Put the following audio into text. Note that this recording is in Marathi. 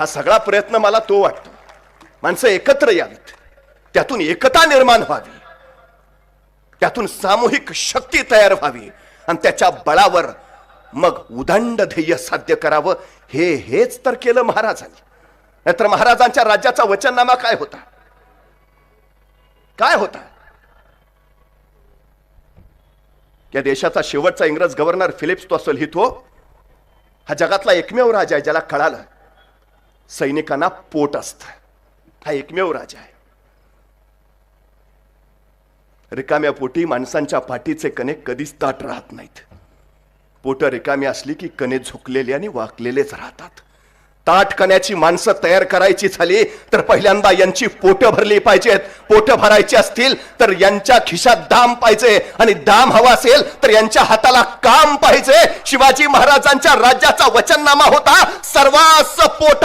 हा सगळा प्रयत्न मला तो वाटतो. माणसं एकत्र यावीत, त्यातून एकता निर्माण व्हावी, त्यातून सामूहिक शक्ती तयार व्हावी आणि त्याच्या बळावर मग उदंड ध्येय साध्य करावं. हेच तर केलं महाराजांनी. नाहीतर महाराजांच्या राज्याचा वचननामा काय होता? काय होता? या देशाचा शेवटचा इंग्रज गव्हर्नर फिलिप्स तो लिहितो, हा जगातला एकमेव राजा आहे ज्याला कळालं सैनिकांना पोट असतं. हा एकमेव राजा आहे. रिकाम्या पोटी माणसांच्या पाठीचे कणे कधीच ताट राहत नाहीत. पोट रिकामी असली की कणे झुकलेले आणि वाकलेलेच राहतात. ताट कण्याची माणसं तयार करायची झाली तर पहिल्यांदा यांची पोट भरली पाहिजेत. पोट भरायची असतील तर यांच्या खिशात दाम पाहिजे, आणि दाम हवा असेल तर यांच्या हाताला काम पाहिजे. शिवाजी महाराजांच्या राज्याचा वचननामा होता, सर्वांस पोटा